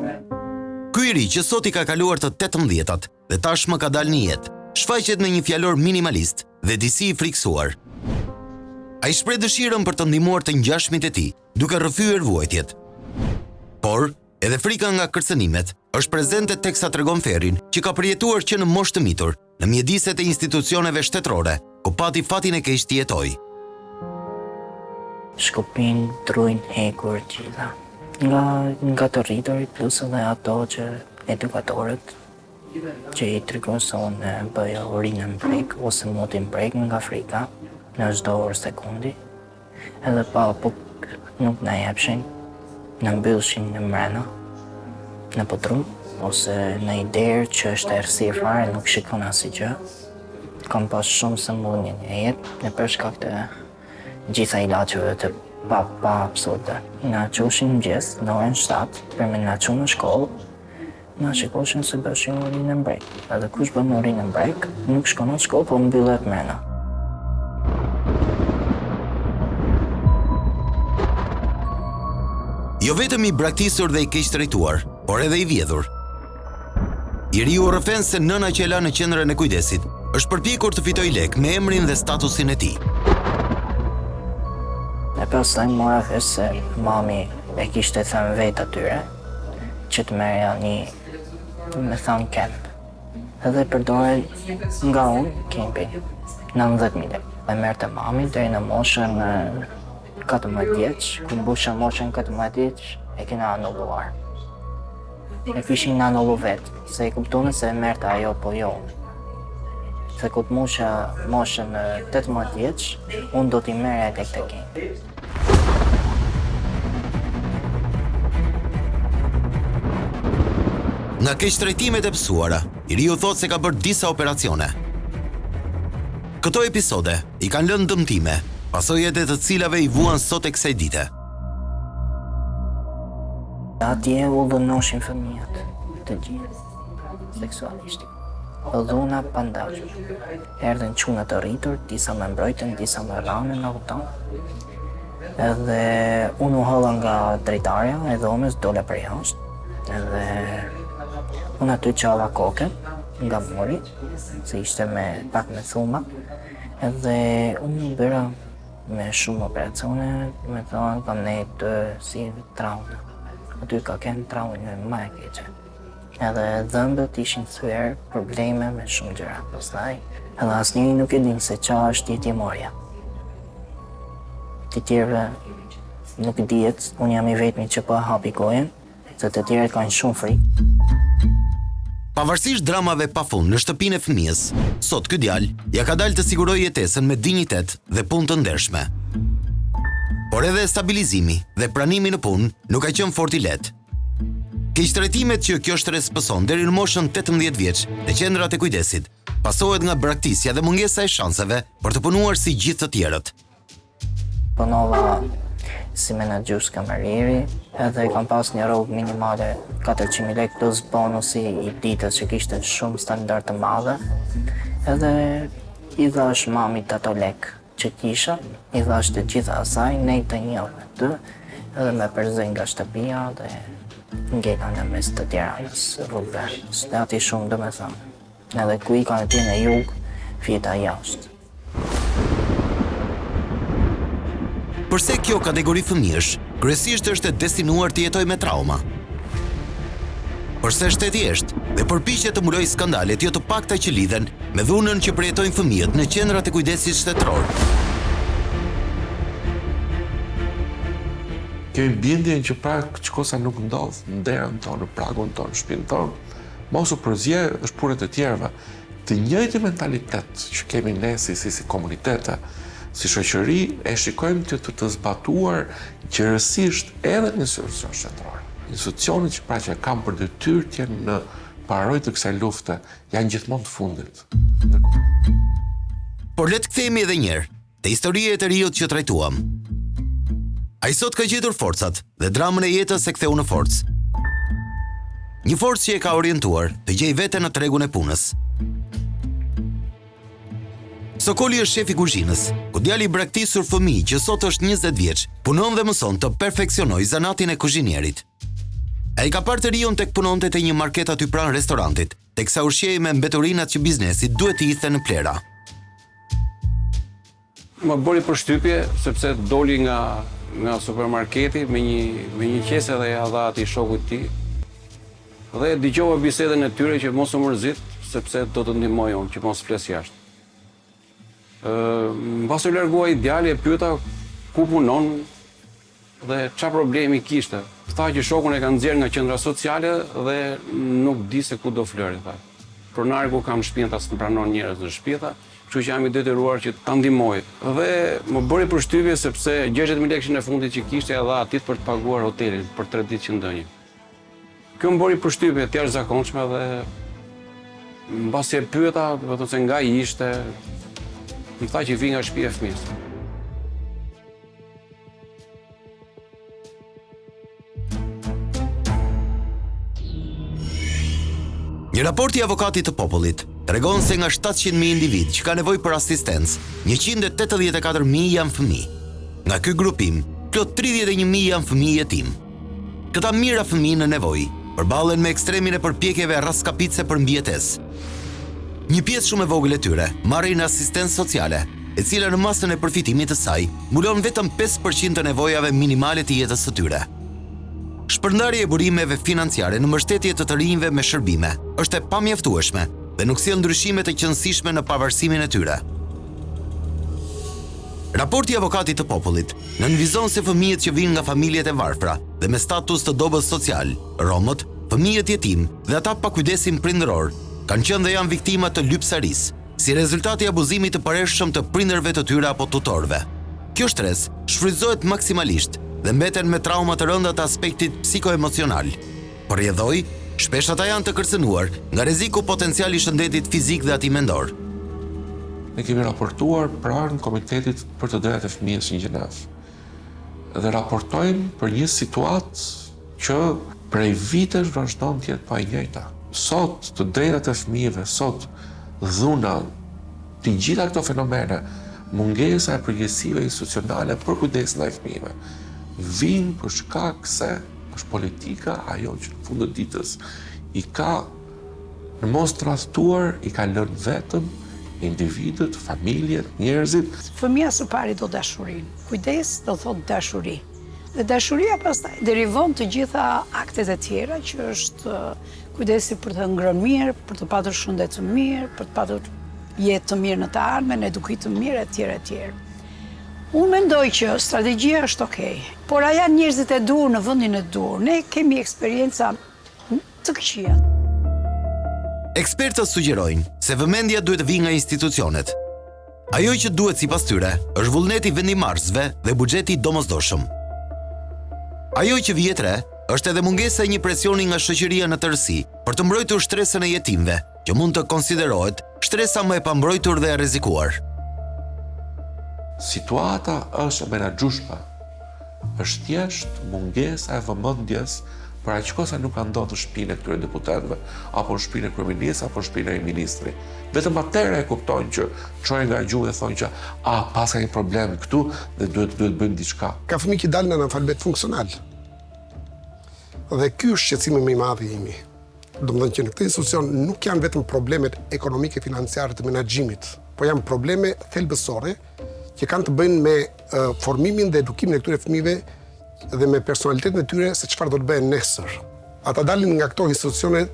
Ky i ri që sot i ka kaluar të 18-tat dhe tashmë ka dalë në jetë, shfaqet me një fjalor minimalist dhe disi i frikësuar. Ai shpreh dëshirën për të ndihmuar të ngjashmit e tij, duke rrëfyer vuajtjet. Por, edhe frika nga kërcënimet është prezente teksa tregon Ferrin, që ka përjetuar që në moshë të mitur, në mjediset e institucioneve shtetërore, ku pati fatin e keq të jetojë. Shkopin, trujn, hekur, gjitha. Nga të rriturit, plus edhe ato që edukatorët, që i tregon se unë bëja urinë në brek, ose motin brek nga frika, në çdo orë sekundi, edhe pa puk nuk na jepshin, në mbyllshin në mrena, në podrum, ose në i derë që është errësirë fare, nuk shikon asgjë. Kam pas shumë sëmundje në jetë, në për shkak të gjitha ilaçeve të pa absurde. Na çoshin mëngjes, në orën 7, për me na çu në shkollë, na shikoshin se bëshin urinë në brek. Edhe kush bën urinë në brek, nuk shkon në shkollë, po mbyllet mrena. Jo vetëm i braktisur dhe i keq trajtuar, por edhe i vjedhur. I riu rrëfen se nëna që e la në qendrën e kujdesit është përpjekur të fitojë lek me emrin dhe statusin e tij. E pastaj mora vesh se mami e kishte thënë vetë atyre që të merrja një, me thënë kemp. Edhe përdoren nga unë kempin, 90.000 lekë. E merrte mami deri në moshën 14 vjeç, ku mbusha moshën 14 vjeç, e kena anulluar. E kishin anullu vetë, se e kuptonin se e merrte ajo po jo. Se ku të mbusha moshën 18 vjeç, unë do t'i merrja tek te kempi. Nga keqtrajtimet e pësuara, i riu thot se ka bërë disa operacione. Këto episode i kanë lënë dëmtime pasojat e të cilave i vuan sot e kësaj dite. Atje u dhënoshin fëmijët të gjithë, seksualisht. O dhuna pandashur. Erdhen çuna të rritur, disa me mbrojtën, disa me ranën në kupton. Edhe unë u holla nga drejtarja e dhomës, dola për jashtë. Edhe unë aty qalla kokën nga muri, se ishte pak me thuma. Edhe unë bëra me shumë operacione, me thonë kam nejtë si traumë. Aty ka kënë traumë më e keqe. Edhe dhëmbët ishin thyer, probleme me shumë gjëra pastaj. Edhe asnjëri nuk e din se çfarë është jetëmorja. Të tjerëve nuk dihet, unë jam i vetmi që po hapi gojën, se të tjerët kanë shumë frikë. Pavarësisht dramave pafund në shtëpinë e fëmijës, sot ky djalë ja ka dalë të sigurojë jetesën me dinjitet dhe punë të ndershme. Por edhe stabilizimi dhe pranimi në punë nuk ka qenë fort i lehtë. Keqtrajtimet që kjo shtresë spëson deri në moshën 18 vjeç në qendrat e kujdesit pasohet nga braktisja dhe mungesa e shanseve për të punuar si gjithë të tjerët. Punova si menaxhues kamerieri, edhe kam pas një rrogë minimale 400.000 lekë plus bonusi i ditës që kishte shumë standard të madhe. Edhe i dhash mamit ato lekë që kisha, i dhash të gjitha asaj, ne të njohë të, edhe me përzej nga shtëpia dhe ngela në mes të Tiranës, rrugëve. Dhe ati shumë do me thënë. Edhe ku i ka në ti në jugë, fjeta jashtë. Përse kjo kategori fëmijësh kryesisht është e destinuar të jetojë me trauma? Përse shteti është dhe përpiqet të mbulojë skandalet jo të pakta që lidhen me dhunën që përjetojnë fëmijët në qendrat e kujdesit shtetëror? Kemi bindjen që pra çkosa nuk ndodh në derën tonë, në pragun tonë, në shtëpinë tonë, mos u përzje është punë të tjerëve. Të njëjtë mentalitet që kemi ne si komunitete, si shoqëri, e shikojmë të zbatuar gjërësisht edhe në institucion shtetëror. Institucionet që pra që kam për detyrë të jenë në paroj të kësaj lufte, janë gjithmonë të fundit. Por le të kthehemi edhe një herë te historia e të rijut që trajtuam. Ai sot ka gjetur forcat dhe dramën e jetës e ktheu në forcë. Një forcë që e ka orientuar të gjejë veten në tregun e punës. Sokoli është shefi kuzhinës, ku djali i braktisur fëmijë që sot është 20 vjeç, punon dhe mëson të perfeksionojë zanatin e kuzhinierit. Ai ka parë të riun tek punonte te një market aty pranë restorantit, teksa ushqej me mbeturinat që biznesi duhet të hidhte në plera. Më bëri përshtypje sepse doli nga supermarketi me një qese dhe ja dha atij shokut të tij. Dhe dëgjova bisedën e tyre që mos u mërzit sepse do të ndihmoj unë që mos fles jashtë. Mbas u largua djali, e pyeta ku punon dhe çfarë problemi kishte. Tha që shokun e kanë nxjerrë nga qendra sociale dhe nuk di se ku do flëri, tha. Pronar ku kam shtëpinë tas në pranon njerëz në shtëpi, tha. Kështu që jam i detyruar që ta ndihmoj. Dhe më bëri përshtypje sepse 60.000 lekë në fundit që kishte ja dha atit për të paguar hotelin për 3 ditë qëndënje. Kjo më bëri përshtypje të jashtëzakonshme dhe mbasi e pyeta, vetëm se nga i ishte, më tha që vi nga shtëpia e fëmijës. Një raport i avokatit të popullit tregon se nga 700.000 individ që ka nevojë për asistencë, 184.000 janë fëmijë. Nga ky grupim, plot 31.000 janë fëmijë jetim. Këta mira fëmijë në nevojë përballen me ekstremin e përpjekjeve raskapitse për mbijetesë. Një pjesë shumë e vogël e tyre marrin asistencë sociale, e cila në masën e përfitimit të saj mbulon vetëm 5% të nevojave minimale të jetës së tyre. Shpërndarja e burimeve financiare në mbështetje të rinjve me shërbime është e pamjaftueshme dhe nuk sjell ndryshime të qëndrueshme në pavarësimin e tyre. Raporti i avokatit të popullit nënvizon se fëmijët që vinë nga familjet e varfra dhe me status të dobës social, romët, fëmijët jetim dhe ata pa kujdesin prindëror, kanë qenë dhe janë viktima të lypsarisë, si rezultati i abuzimit të pareshëm të prindërve të tyre apo tutorëve. Kjo shtresë shfrytëzohet maksimalisht dhe mbeten me trauma të rënda të aspektit psikoemocional. Por rrjedhoj, shpesh ata janë të kërcënuar nga rreziku potencial i shëndetit fizik dhe atij mendor. ne kemi raportuar pranë Komitetit për të Drejtat e Fëmijës në Gjenev. Dhe raportojmë për një situatë që prej vitesh vazhdon të jetë pa e njëjta. Sot të drejtat e fëmijëve, sot dhuna, të gjitha këto fenomene, mungesa e përgjegjësive institucionale për kujdesin ndaj fëmijëve, vijnë për shkak se është politika ajo që në fund të ditës i ka në mos të rasthuar, i ka lënë vetëm individët, familjet, njerëzit. Fëmia së pari do dashurinë. Kujdes do thot dashuri. Dhe dashuria pastaj derivon të gjitha aktet e tjera që është kujdesi për të ngrënë mirë, për të patur shëndet të mirë, për të patur jetë të mirë në të ardhmen, edukim të mirë etj. Unë mendoj që strategjia është okej, por a janë njerëzit e dur në vendin e dur? Ne kemi eksperjenca të këqija. Ekspertët sugjerojnë se vëmendja duhet të vijë nga institucionet. Ajo që duhet sipas tyre është vullneti vendimarrësve dhe buxheti domosdoshëm. Ajo që vjet re është edhe mungesa e një presioni nga shoqëria në tërësi për të mbrojtur shtresën e jetimëve, që mund të konsiderohet shtresa më e pambrojtur dhe e rrezikuar. Situata është e menaxhueshme. Është thjesht mungesa e vëmendjes për aq kohë sa nuk ka ndodhur në shtëpinë e këtyre deputetëve, apo në shtëpinë e kryeministit, apo në shtëpinë e ministrit. Vetëm atëherë e kuptojnë që çojnë nga gjuhë dhe thonë që pas ka një problem këtu dhe duhet bëjmë diçka. Ka fëmijë që dalin në analfabet funksional. Dhe ky është shqetësimi më i madh i imi. Domethënë që në këtë institucion nuk janë vetëm problemet ekonomike financiare të menaxhimit, por janë probleme thelbësore që kanë të bëjnë me formimin dhe edukimin e këtyre fëmijëve dhe me personalitetin e tyre se çfarë do të bëhen nesër. Ata dalin nga këto institucione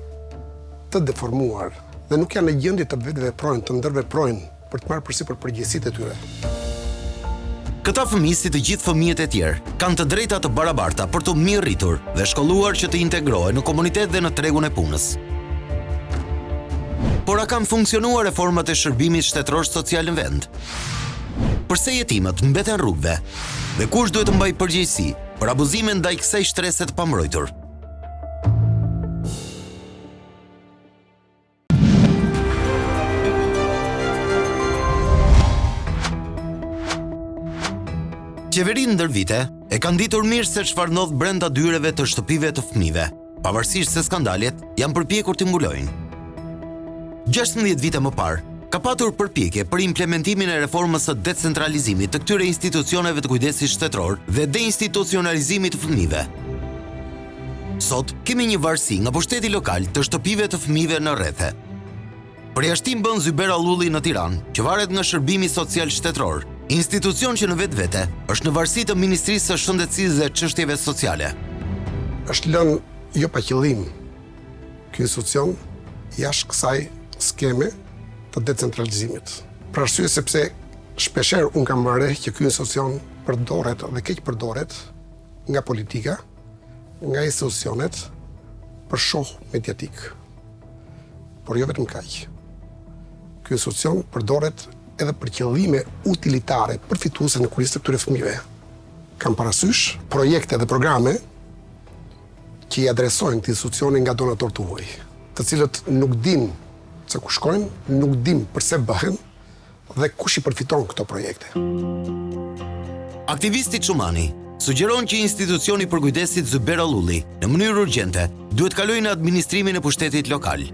të deformuar dhe nuk janë në gjendje të vetveprojnë, të ndërveprojnë për të marrë përsipër përgjegjësitë e tyre. Këta fëmijë, si të gjithë fëmijët e tjerë, kanë të drejta të barabarta për të mirë rritur dhe shkolluar që të integrohen në komunitet dhe në tregun e punës. Por a kanë funksionuar reformat e shërbimit shtetëror social në vend? Përse jetimët mbeten rrugëve dhe kush duhet të mbajë përgjegjësi për abuzimin ndaj kësaj shtrese të pambrojtur? Qeverinë ndër vite e kanë ditur mirë se çfarë ndodh brenda dyreve të shtëpive të fëmijëve, pavarësisht se skandalet janë përpjekur të mbulojnë. 16 vite më parë, ka patur përpjekje për implementimin e reformës së decentralizimit të këtyre institucioneve të kujdesit shtetëror dhe deinstitucionalizimit të fëmijëve. Sot kemi një varësi nga pushteti lokal të shtëpive të fëmijëve në rrethe. Përjashtim bën Zyber Allulli në Tiranë, që varet nga Shërbimi Social Shtetëror, institucion që në vetvete është në varësi të Ministrisë së Shëndetësisë dhe Çështjeve Sociale. Është lënë jo pa qëllim ky institucion jashtë kësaj skeme të decentralizimit. Për arsye sepse shpeshherë unë kam marrë që ky institucion përdoret dhe keq përdoret nga politika, nga institucionet për shoh mediatik. Por jo vetëm kaq. Ky institucion përdoret edhe për qëllime utilitare, përfituese në kurriz të këtyre fëmijëve. Kam parasysh projekte dhe programe që i adresojnë të institucione nga donatorë të huaj, të cilët nuk din se ku shkojnë, nuk dim përse bëhen dhe kush i përfiton këto projekte. Aktivisti Çumani sugjeron që institucioni për kujdesit Zyber Allulli në mënyrë urgjente duhet kalojë në administrimin e pushtetit lokal.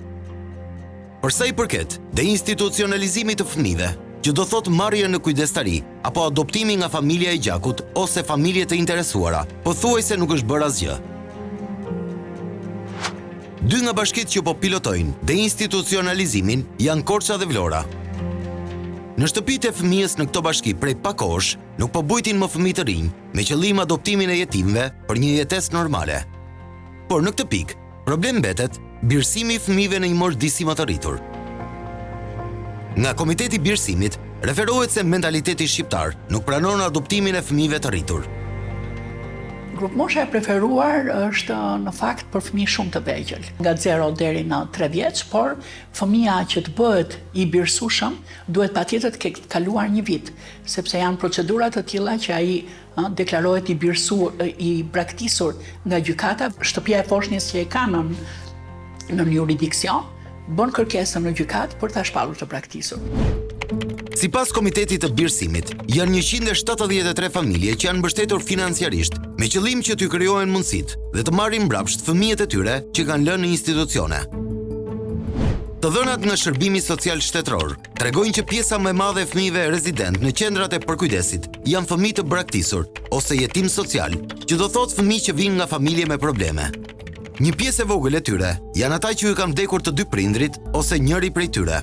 Për sa i përket deinstitucionalizimit të fëmijëve, që do thot marrje në kujdestari apo adoptimi nga familja e gjakut ose familje të interesuara, pothuajse nuk është bërë asgjë. Dy nga bashkitë që po pilotojnë deinstitucionalizimin janë Korça dhe Vlora. Në shtëpitë e fëmijës në këto bashki prej pak kohësh nuk po bujtin më fëmijë të rinj me qëllim adoptimin e jetimëve për një jetesë normale. Por në këtë pikë, problem mbetet birësimi i fëmijëve në një moshë disi më të rritur. Nga Komiteti i Birësimit referohet se mentaliteti shqiptar nuk pranon adoptimin e fëmijëve të rritur. Grupmosha e preferuar është në fakt për fëmijë shumë të vegjël, nga 0 deri në 3 vjeç, por fëmia që të bëhet i birësueshëm duhet patjetër të ketë kaluar një vit, sepse janë procedura të tilla që ai deklarohet i braktisur nga gjykata. Shtëpia e Foshnjës që e ka në juridiksion bën kërkesën në gjykatë për ta shpallur të braktisur. Sipas Komitetit të Birësimit, janë 173 familje që janë mbështetur financiarisht me qëllim që t'y krijohen mundësitë dhe të marrin mbrapsht fëmijët e tyre që kanë lënë në institucione. Të dhënat nga Shërbimi Social Shtetëror tregojnë që pjesa më e madhe e fëmijëve rezident në qendrat e përkujdesit janë fëmijë të braktisur ose jetim social, që do thotë fëmijë që vinë nga familje me probleme. Një pjesë e vogël e tyre janë ata që ju kanë vdekur të dy prindrit ose njëri prej tyre.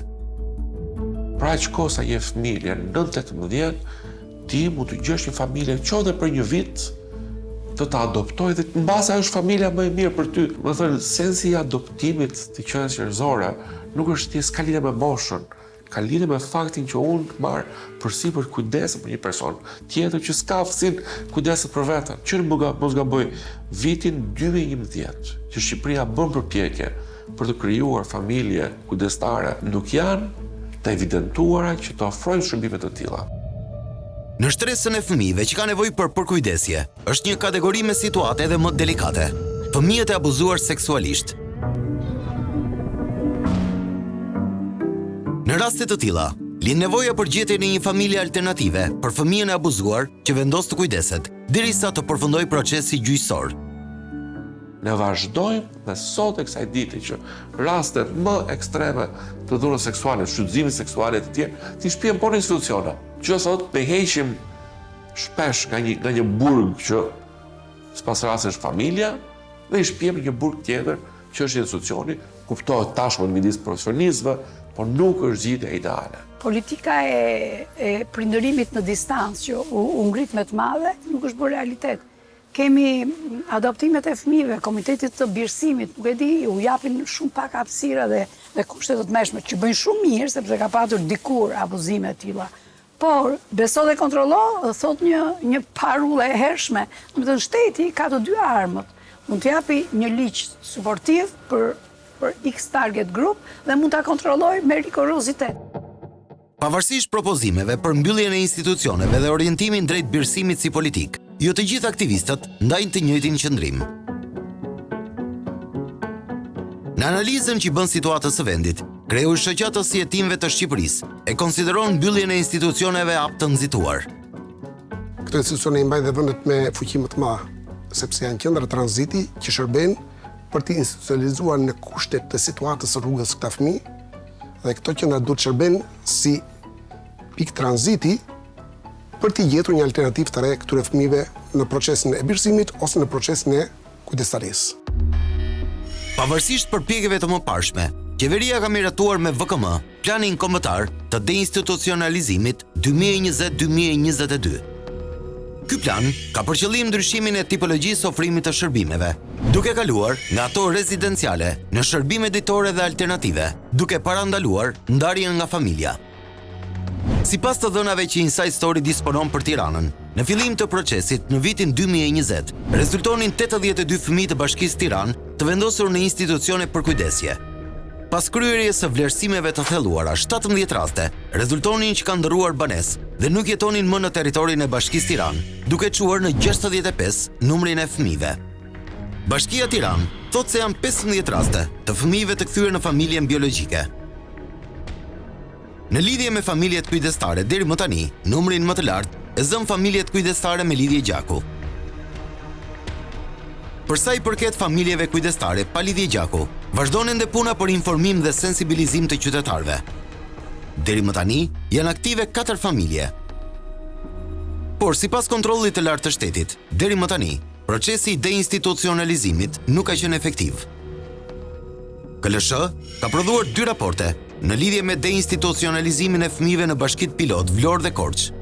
Pra që kosa je familje në 9-18, ti mund të gjesh një familje që dhe për një vit të ta adoptoj dhe në base është familja më e mirë për ty. Më thënë, sensi i adoptimit të qenes njerëzore nuk është ti s'ka lidhje me moshën, ka lidhje me faktin që unë të marr përsipër kujdesën për një person tjetër që s'ka aftësinë kujdesën për veten. Që mos gaboj, vitin 2011, që Shqipëria bën përpjekje për të krijuar familje kujdestare, nuk janë të evidentuara që të ofrojnë shërbime të tilla. Në shtresën e fëmijëve që ka nevojë për përkujdesje, është një kategori me situate edhe më delikate. Fëmijët e abuzuar seksualisht. Në raste të tilla, lind nevoja për gjetjen e një familje alternative për fëmijën e abuzuar që vendos të kujdeset, derisa të përfundojë procesi gjyqësor. Ne vazhdojmë dhe sot e kësaj dite që rastet më ekstreme të dhunës seksuale, shfrytëzimit seksuale të tjerë, ti shpihen por në institucione. Që sot ne heqim shpesh nga një burg që sipas rastit është familja dhe i shpihem një burg tjetër që është institucioni, kuptohet tashmë midis profesionistëve, por nuk është zgjidhja ideale. Politika e prindërimit në distancë që u ngrit me të madhe nuk është bërë realitet. Kemi adoptimet e fëmijëve, Komitetit të Birësimit, nuk e di, u japin shumë pak hapësira dhe kushte të mëshme, që bëjnë shumë mirë, sepse ka patur dikur abuzime të tilla. Por, beso dhe kontrollo, thot një parullë e hershme. Në të shteti ka të dy armët. Mund të japi një ligj suportiv për X target group dhe mund ta kontrollojë me rigorozitet. Pavarësisht propozimeve për mbylljen e institucioneve dhe orientimin drejt birësimit si politik, jo të gjithë aktivistët ndajnë të njëjtin qëndrim. Në analizën që bën situatës së vendit, kreu i shoqatës së jetimëve të Shqipërisë e konsideron mbylljen e institucioneve aptë të nxituar. Këto institucione i mbajnë dhe vendet me fuqi më të madh, sepse janë qendra tranziti që shërbejnë për të institucionalizuar në kushtet të situatës së rrugës këta fëmijë, dhe këto qendra duhet të shërbejnë si pikë tranziti për të gjetur një alternativë të re këtyre fëmijëve në procesin e birësimit ose në procesin e kujdestarisë. Pavarësisht përpjekjeve të mëparshme, qeveria ka miratuar me VKM planin kombëtar të deinstitucionalizimit 2020-2022. Ky plan ka për qëllim ndryshimin e tipologjisë ofrimit të shërbimeve, duke kaluar nga ato rezidenciale në shërbime ditore dhe alternative, duke parandaluar ndarjen nga familja. Sipas të dhënave që Inside Story disponon për Tiranën, në fillim të procesit në vitin 2020, rezultonin 82 fëmijë të Bashkisë Tiranë të vendosur në institucione për kujdesje. Pas kryerjes së vlerësimeve të thelluara, 17 raste rezultonin që kanë ndërruar banesë dhe nuk jetonin më në territorin e Bashkisë Tiranë, duke çuar në 65 numrin e fëmijëve. Bashkia Tiranë thotë se janë 15 raste të fëmijëve të kthyer në familjen biologjike. Në lidhje me familjet kujdestare deri më tani, numrin më të lartë e zën familjet kujdestare me lidhje gjaku. Për sa i përket familjeve kujdestare pa lidhje gjaku, vazhdon ende puna për informim dhe sensibilizim të qytetarëve. Deri më tani janë aktive 4 familje. Por sipas kontrollit të lartë të shtetit, deri më tani, procesi i deinstitucionalizimit nuk ka qenë efektiv. KLSH ka prodhuar 2 raporte në lidhje me deinstitucionalizimin e fëmijëve në bashkitë pilot Vlorë dhe Korçë.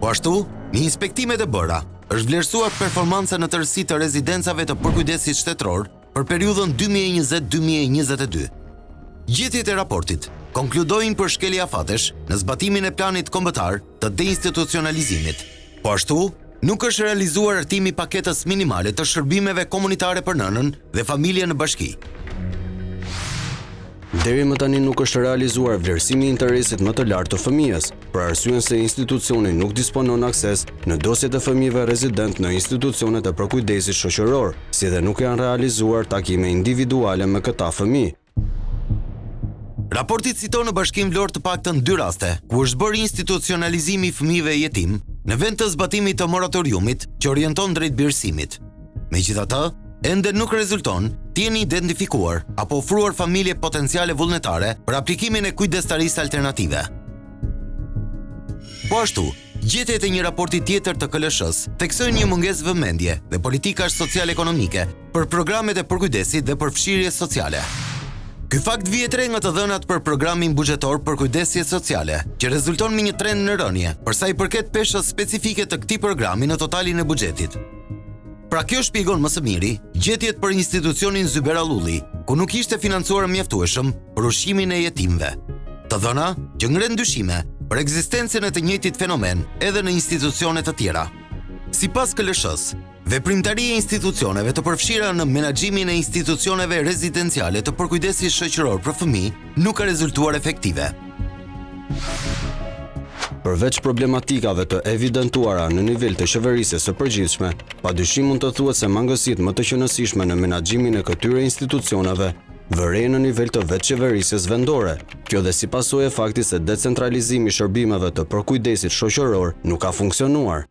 Po ashtu, në inspektimet e bëra, është vlerësuar performanca në tërësi të rezidencave të përkujdesit shtetëror për periudhën 2020-2022. Gjetjet e raportit konkludojnë për shkelje afatesh në zbatimin e planit kombëtar të deinstitucionalizimit. Po ashtu, nuk është realizuar artimi paketës minimale të shërbimeve komunitare për nënën dhe familje në bashki. Deri më tani nuk është realizuar vlerësimi i interesit më të lartë të fëmijës, për arsyen se institucioni nuk disponon akses në dosjet e fëmijëve rezident në institucionet e përkujdesit shoqëror, si dhe nuk janë realizuar takime individuale me këta fëmijë. Raporti citon në Bashkimin Vlorë të paktën 2 raste ku është bërë institucionalizimi i fëmijëve jetim në vend të zbatimit të moratoriumit që orienton drejt birësimit. Megjithatë, ende nuk rezulton të jenë identifikuar apo ofruar familje potenciale vullnetare për aplikimin e kujdestarisë alternative. Po ashtu, gjetjet e një raporti tjetër të KLSH-s theksojnë një mungesë vëmendje dhe politikash social-ekonomike për programet e përkujdesit dhe përfshirjes sociale. Ky fakt vihet re nga të dhënat për programin buxhetor për kujdesje sociale, që rezulton me një trend në rënje për sa i përket peshës specifike të këtij programi në totalin e buxhetit. Pra kjo shpjegon më së miri gjetjet për institucionin Zyber Allulli, ku nuk ishte financuar mjaftueshëm për ushqimin e jetimëve. Të dhëna që ngren dyshime për ekzistencën e të njëjtit fenomen edhe në institucione të tjera. Sipas KLSH-s, veprimtaria e institucioneve të përfshira në menaxhimin e institucioneve rezidenciale të përkujdesit shoqëror për fëmijë nuk ka rezultuar efektive. Përveç problematikave të evidentuara në nivel të qeverisë së përgjithshme, padyshim mund të thuhet se mangësitë më të qëndrueshme në menaxhimin e këtyre institucioneve vërej në nivel të vetë qeverisjes vendore, kjo dhe si pasojë e faktit se decentralizimi i shërbimeve të përkujdesit shoqëror nuk ka funksionuar.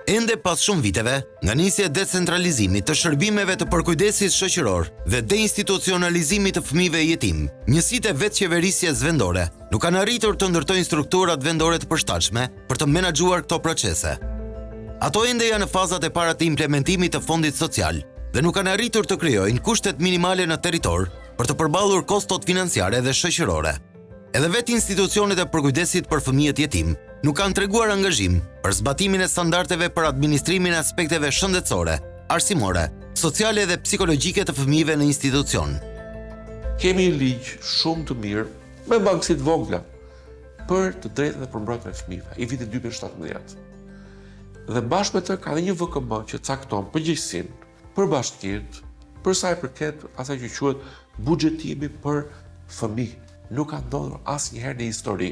Ende pas shumë viteve, nga nisja e decentralizimit të shërbimeve të përkujdesit shoqëror dhe deinstitucionalizimit të fëmijëve jetim, njësitë e vetë qeverisjes vendore nuk kanë arritur të ndërtojnë strukturat vendore të përshtatshme për të menaxhuar këto procese. Ato ende janë në fazat e para të implementimit të fondit social dhe nuk kanë arritur të krijojnë kushtet minimale në territor për të përballur kostot financiare dhe shoqërore. Edhe vetë institucionet e përkujdesit për fëmijët jetim nuk kanë treguar angazhim për zbatimin e standardeve për administrimin e aspekteve shëndetësore, arsimore, sociale dhe psikologjike të fëmijëve në institucion. Kemi një ligj shumë të mirë me mangësi të vogla për të drejtat e përmbrojtjeve të fëmijëve i vitit 2017. Dhe bashkë me të ka dhe një VKM që cakton përgjegjësinë për bashkirt, për sa i përket asaj që quhet buxhetimi për fëmijë. Nuk ka ndodhur asnjëherë në histori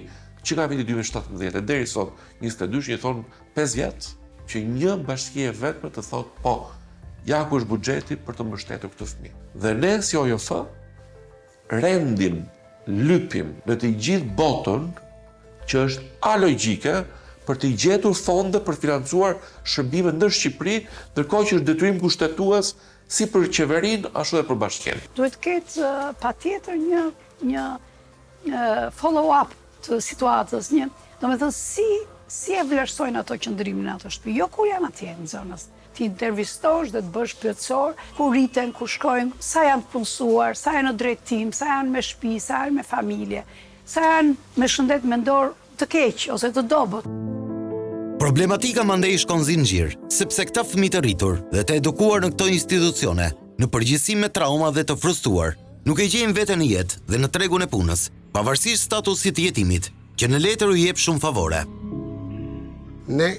që nga viti 2017 deri sot 22 jeton 5 vjet që një bashki e vetme të thotë po, ja ku është buxheti për të mbështetur këtë fëmijë. Dhe ne si OJF rendim, lypim në të gjithë botën që është alogjike për të gjetur fonde për financuar shërbime në Shqipëri, ndërkohë që është detyrim kushtetues si për qeverinë ashtu edhe për bashkinë. Duhet të ketë patjetër një follow-up të situatës, domethënë si e vlerësojnë ato qëndrimin në ato shtëpi, jo kur janë atje në zonës. Ti intervistosh dhe të bësh pyetësor, ku rriten, ku shkojnë, sa janë të punësuar, sa janë në drejtim, sa janë me shtëpi, sa janë me familje, sa janë me shëndet mendor të keq ose të dobët. Problematika mandej shkon zinxhir, sepse këta fëmijë të rritur dhe të edukuar në këto institucione, në përgjithësi me trauma dhe të frustruar, nuk e gjejnë veten në jetë dhe në tregun e punës, pavarësisht statusit të jetimit, që në letër u jep shumë favore. Ne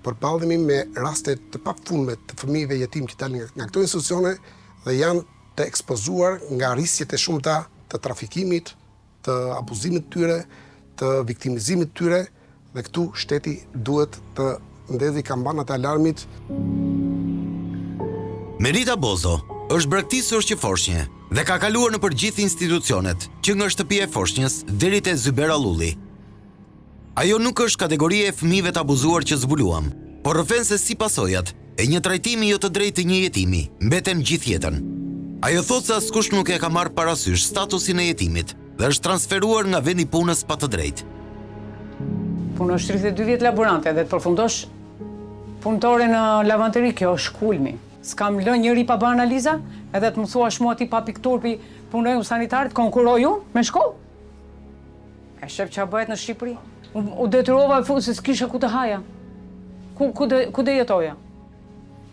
përballemi me raste të pafundme të fëmijëve jetim që dalin nga këto institucione dhe janë të ekspozuar nga rrisjet e shumta të trafikimit, të abuzimit të tyre, të viktimizimit të tyre, dhe këtu shteti duhet të ndezi kampanat e alarmit. Merita Bozo është braktisur që Foshnjë dhe ka kaluar në përgjithë institucionet, që nga shtëpia e Foshnjës deri te Zyber Allulli. Ajo nuk është kategoria e fëmijëve të abuzuar që zbuluam, por rrëfen se si pasojat e një trajtimi jo të drejtë të një jetimi mbeten gjithë jetën. Ajo thotë se askush nuk e ka marrë parasysh statusin e jetimit dhe është transferuar nga vendi punës pa të drejtë. Punosh 32 vjet laborante dhe të përfundosh punëtore në lavanteri, kjo është kulmi. S'kam lënë njëri pa bërë analiza, edhe të më thuash mua ti pa pikturpi punoj sanitar, të konkuroj unë me shkollë. E shef ç'a bëhet në Shqipëri. U detyrova se s'kisha ku të haja. Ku do jetoja?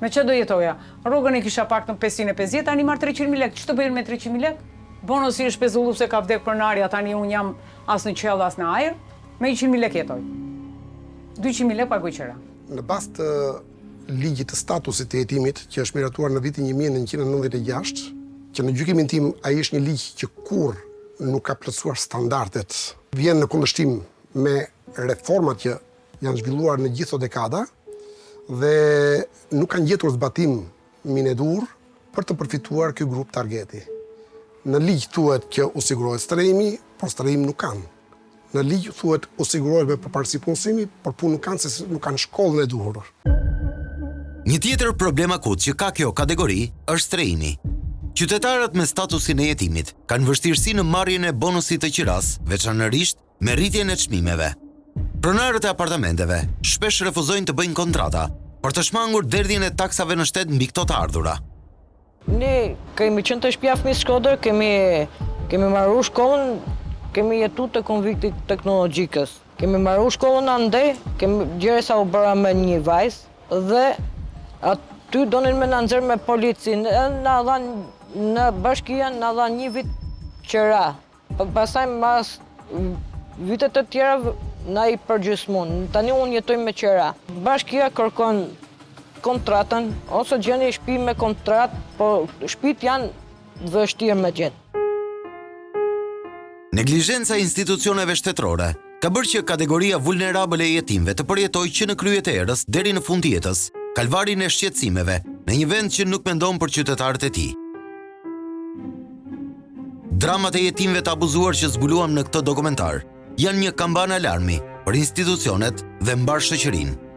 Me që do jetoja? Rrugën e kisha pak në 550, tani marr 300.000 lekë. Ç'të bëjnë me 300.000 lekë? Bonosi është pezullu se ka vdek pronarja, tani unë jam as në qell as në ajër. Me 100.000 lekë jetoj. 200.000 lekë paguaj qira. Në bazë të ligjit të statusit të jetimit, që është miratuar në vitin 1996, që në gjykimin tim ai është një ligj që kurrë nuk ka plotësuar standardet, vjen në kundërshtim me reformat që janë zhvilluar në gjithë dekada dhe nuk kanë gjetur zbatim minedur për të përfituar ky grup targeti. Në ligj thuhet që u sigurohet strehimi, por strehim nuk kanë. Në ligj thuhet u sigurohet me përparësi punësimi, por punë nuk kanë se nuk kanë shkollën e duhur. Një tjetër problem akut që ka kjo kategori është strehimi. Qytetarët me statusin e jetimit kanë vështirësi në marrjen e bonusit të qiras, veçanërisht me rritjen e çmimeve. Pronarët e apartamenteve shpesh refuzojnë të bëjnë kontrata për të shmangur derdhjen e taksave në shtet mbi këto të ardhura. Ne kemi qenë të shtëpia fëmijës Shkodër, kemi marrë shkollën, kemi jetu të konviktit teknologjikës. Kemi marrë shkollën ande, kemi gjëre sa u bëra me një vajzë dhe aty donin me na nxjerr me policin. Na dhanë në bashkia na dhanë një vit qira. Pastaj mas vitet të tjera na i përgjysmon. Tani unë jetoj me qira. Bashkia kërkon kontratën, ose gjeni shtëpi me kontratë, po shtëpit janë vështirë me gjetë. Neglizhenca e institucioneve shtetërore ka bërë që kategoria vulnerabël e jetimëve të përjetojë që në krye të erës deri në fund jetës kalvarin e shqetësimeve në një vend që nuk mendon për qytetarët e tij. Dramat e jetimëve të abuzuar që zbuluam në këtë dokumentar janë një kamban alarmi për institucionet dhe mbar shoqërinë.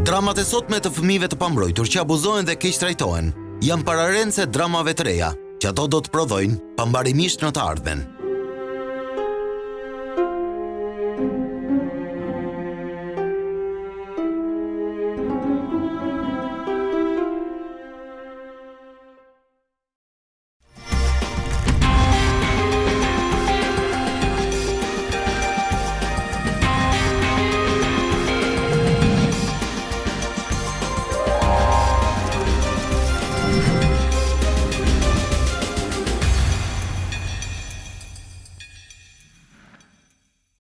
Dramat e sotme të fëmijëve të pambrojtur që abuzohen dhe keq trajtohen janë pararendse dramave të reja që ato do të prodhojnë pambarimisht në të ardhmen.